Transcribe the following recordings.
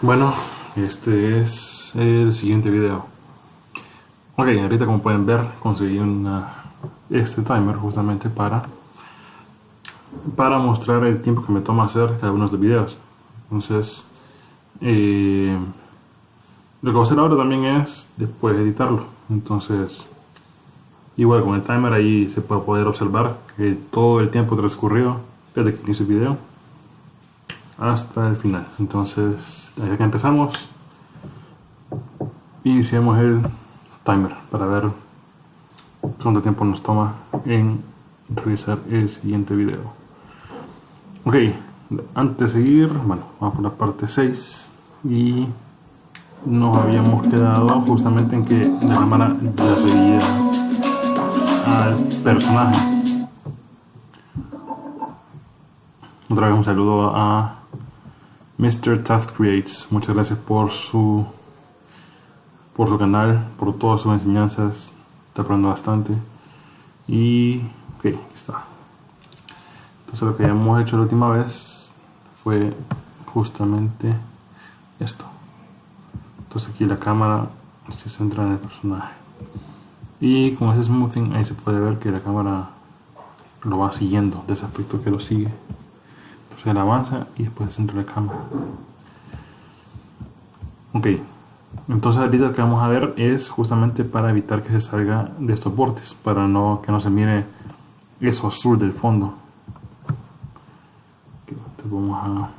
Bueno, este es el siguiente video. Ok, ahorita como pueden ver conseguí este timer justamente para mostrar el tiempo que me toma hacer cada uno de los videos. Entonces, lo que voy a hacer ahora también es después editarlo. Entonces, igual con el timer ahí se puede poder observar que todo el tiempo transcurrido desde que inicio el video hasta el final. Entonces, desde que empezamos, iniciamos el timer para ver cuánto tiempo nos toma en realizar el siguiente video. Ok, antes de seguir, bueno, vamos por la parte 6 y nos habíamos quedado justamente en que la cámara ya seguía al personaje. Otra vez un saludo a Mr. Taft Creates. Muchas gracias por su canal, por todas sus enseñanzas. Está aprendiendo bastante. Y ok, aquí está. Entonces lo que habíamos hecho la última vez fue justamente esto. Entonces aquí la cámara se centra en el personaje. Y con ese smoothing ahí se puede ver que la cámara lo va siguiendo, de ese aspecto que lo sigue. Entonces él avanza y después se centra la cámara. Ok, entonces ahorita lo que vamos a ver es justamente para evitar que se salga de estos bordes, para que no se mire eso azul del fondo. Entonces vamos a...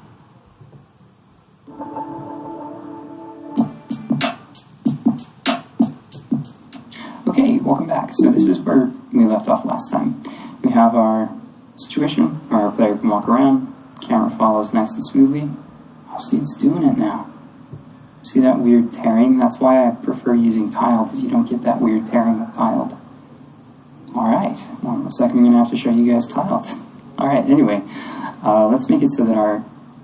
Okay, welcome back. So this is where we left off last time. We have our situation where our player can walk around, camera follows nice and smoothly. Oh, see, it's doing it now. See that weird tearing? That's why I prefer using tiled, because you don't get that weird tearing with tiled. Alright, well, in a second I'm going to have to show you guys tiled. Alright, anyway, let's make it so that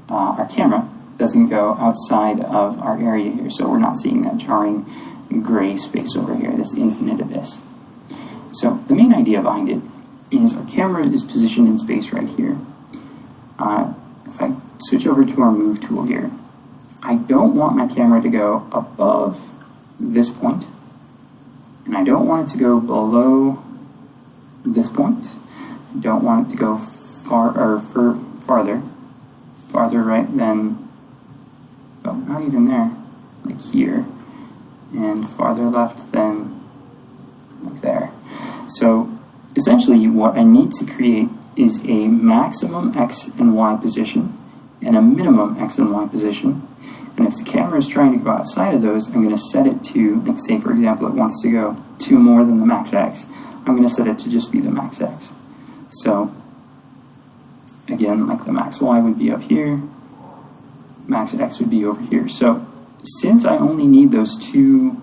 our camera doesn't go outside of our area here, so we're not seeing that jarring gray space over here, this infinite abyss. So the main idea behind it is our camera is positioned in space right here. If I switch over to our move tool here, I don't want my camera to go above this point, and I don't want it to go below this point. I don't want it to go farther right than, oh, not even there, like here, and farther left than like there. So essentially what I need to create is a maximum X and Y position and a minimum X and Y position. And if the camera is trying to go outside of those, I'm going to set it to, like say for example it wants to go 2 more than the max X, I'm going to set it to just be the max X. So again, like the max Y would be up here, max X would be over here. So since I only need those 2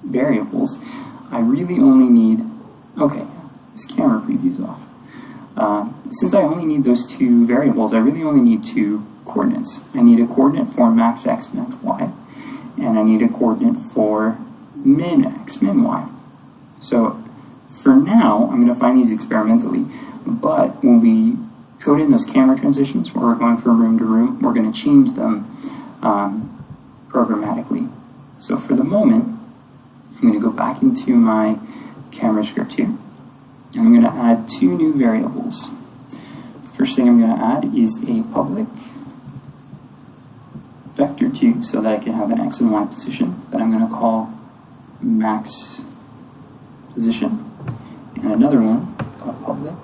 variables, I really only need, okay, this camera preview's off. Since I only need those 2 variables, I really only need 2 coordinates. I need a coordinate for max X, max Y, and I need a coordinate for min X, min Y. So for now, I'm going to find these experimentally, but when we code in those camera transitions where we're going from room to room, we're going to change them programmatically. So for the moment, I'm going to go back into my camera script here, and I'm going to add 2 new variables. The first thing I'm going to add is a public vector2 so that I can have an X and Y position that I'm going to call max position, and another one, a public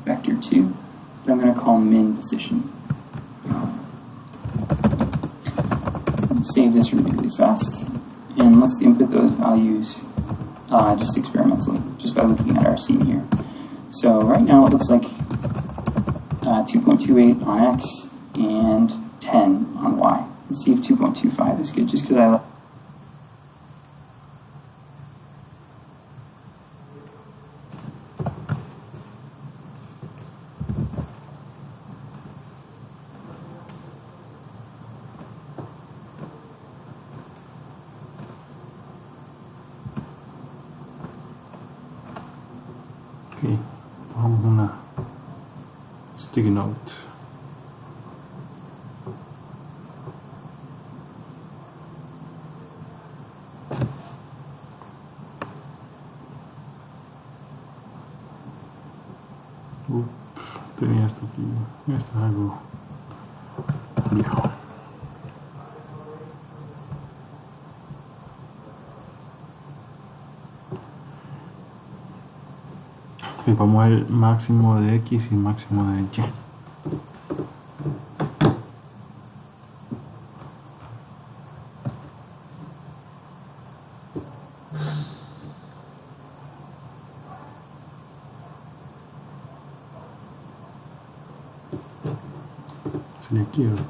vector2 that I'm going to call min position. Save this really fast, and let's input those values just experimentally, just by looking at our scene here. So right now it looks like 2.28 on X and 10 on Y. Let's see if 2.25 is good, just because I like. Ok, pongamos una sticky note. tenía esto aquí. Esto es algo viejo. Ok, vamos al máximo de X y máximo de Y. Sería aquí, ¿verdad?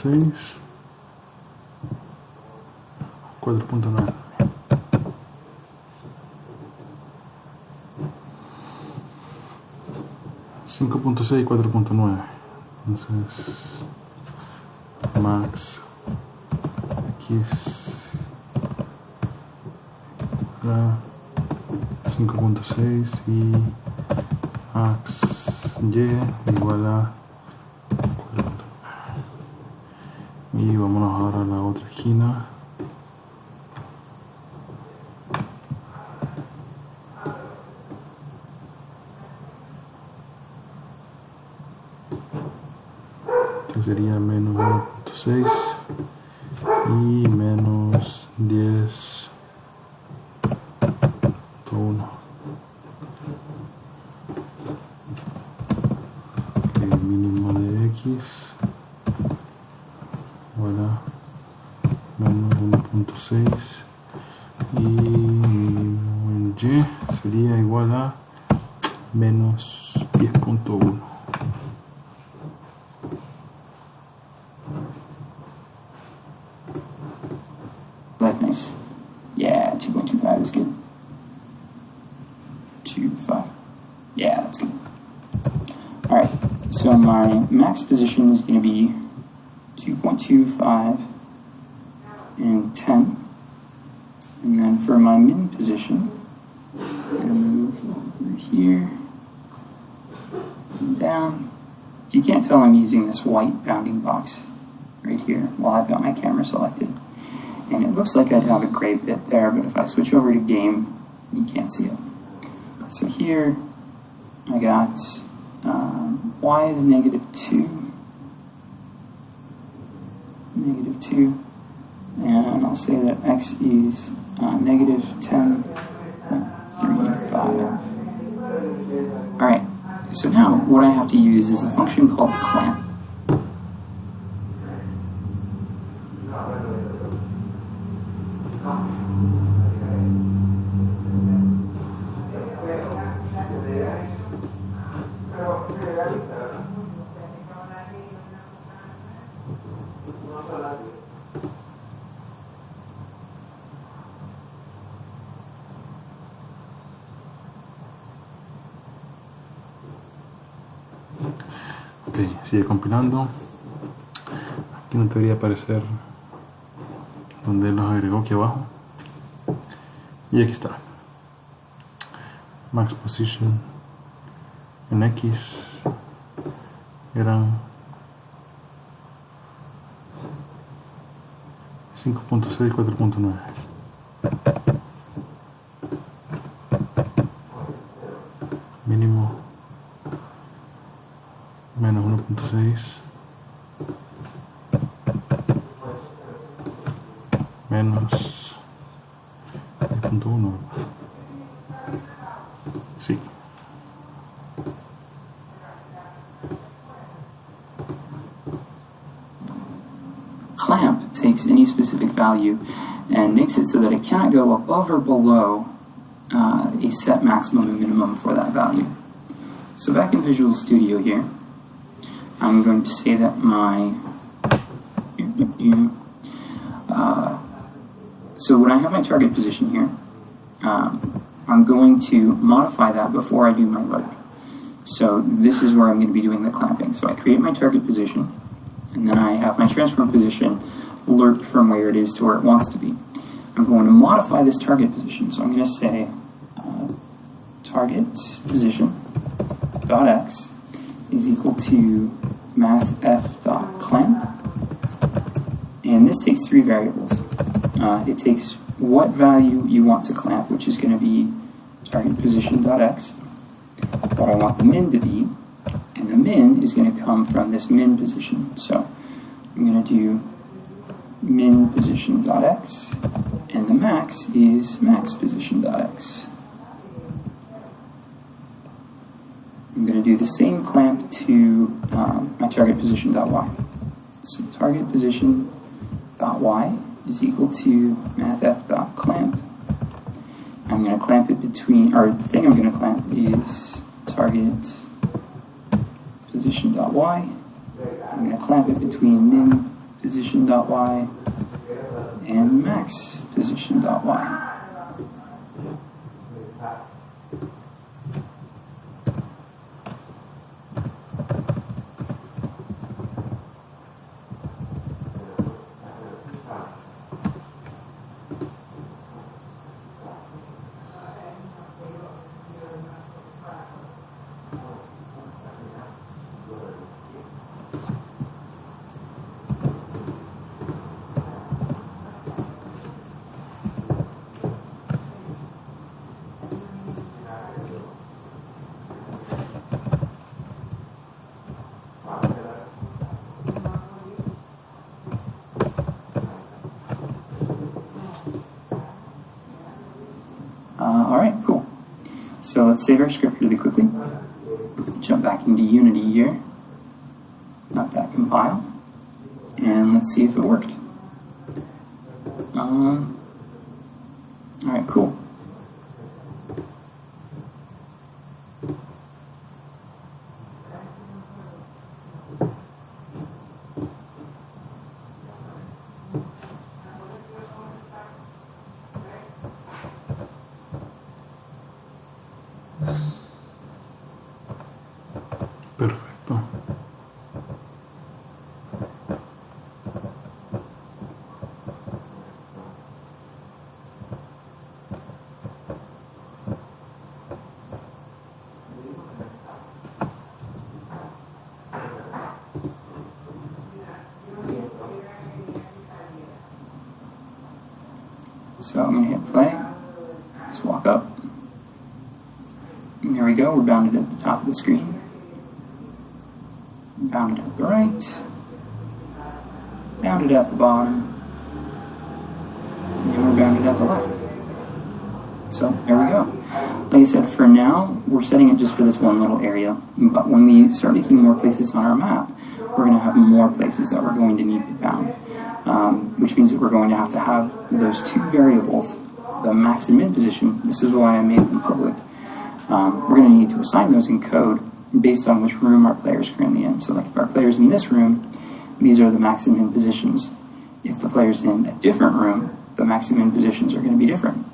.6 4.9 5.6 4.9. Entonces max X 5.6 y max Y igual a 4.9. Y vámonos ahora a la otra esquina. Esto sería menos 1.6 y menos 10.1. El mínimo de X igual a menos 1.6 y mínimo en Y sería igual a menos 10.1. Nice. Yeah, 2.25 is good. 2.5. Yeah, that's good. Alright, so my max position is going to be 2.25 and 10. And then for my min position, I'm going to move over here and down. You can't tell I'm using this white bounding box right here while I've got my camera selected. And it looks like I'd have a gray bit there, but if I switch over to game, you can't see it. So here, I got y is -2, and I'll say that x is -10.35. Alright, so now what I have to use is a function called clamp. Ok, sigue compilando. Aquí no debería aparecer donde él los agregó aquí abajo. Y aquí está. Max position en X eran 5.6 4.9. Mínimo menos 1.6 menos 10.1. Sí. Clamp takes any specific value and makes it so that it cannot go above or below a set maximum and minimum for that value. So back in Visual Studio here, I'm going to say that my so when I have my target position here, I'm going to modify that before I do my load. So this is where I'm going to be doing the clamping. So I create my target position, and then I have my transform position lerped from where it is to where it wants to be. I'm going to modify this target position. So I'm going to say target position dot x is equal to mathf.clamp, And this takes three variables. It takes what value you want to clamp, which is going to be target position.x, what I want the min to be, and the min is going to come from this min position. So I'm going to do min position.x, and the max is max position.x. I'm going to do the same clamp to my target position.y. So target position.y is equal to mathf.clamp. I'm going to clamp it between, or the thing I'm going to clamp is target position.y. I'm going to clamp it between min position.y and max position.y. Alright, cool. So let's save our script really quickly. Jump back into Unity here. Let that compile. And let's see if it worked. Alright, cool. Perfecto. So I'm going to hit play. Let's walk up. And there we go. We're bounded at the top of the screen. Bounded at the right. Bounded at the bottom. And we're bounded at the left. So there we go. Like I said, for now, we're setting it just for this one little area. But when we start making more places on our map, we're going to have more places that we're going to need to bound. Which means that we're going to have those two variables, the max and min position. This is why I made them public. We're going to need to assign those in code based on which room our player is currently in. So like if our player's in this room, these are the max and min positions. If the player's in a different room, the max and min positions are going to be different.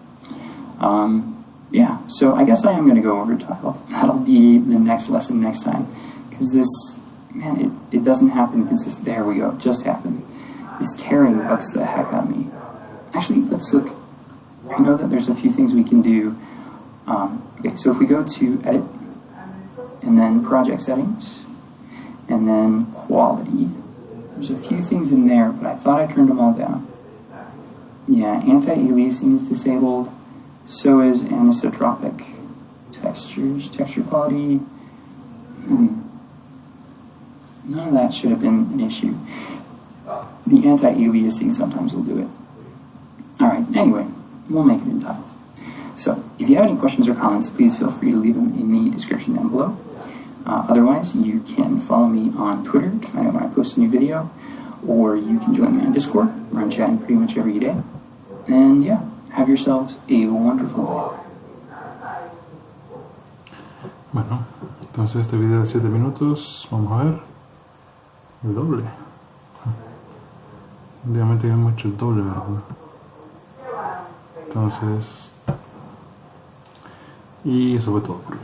Yeah, so I guess I am going to go over tile. That'll be the next lesson next time. Because this, man, it doesn't happen consistently. There we go, it just happened. This tearing bugs the heck out of me. Actually, let's look. I know that there's a few things we can do. Okay, so if we go to Edit, and then Project Settings, and then Quality, there's a few things in there, but I thought I turned them all down. Yeah, anti-aliasing is disabled, so is anisotropic textures, texture quality. None of that should have been an issue. The anti-aliasing sometimes will do it. Alright, anyway, we'll make it in tiles. So, if you have any questions or comments, please feel free to leave them in the description down below. Otherwise, you can follow me on Twitter to find out when I post a new video, or you can join me on Discord, where I'm chatting pretty much every day. And yeah, have yourselves a wonderful day. Bueno, entonces este video de 7 minutos, vamos a ver el doble. Obviamente habíamos hecho el doble, ¿verdad? Entonces, y eso fue todo por hoy.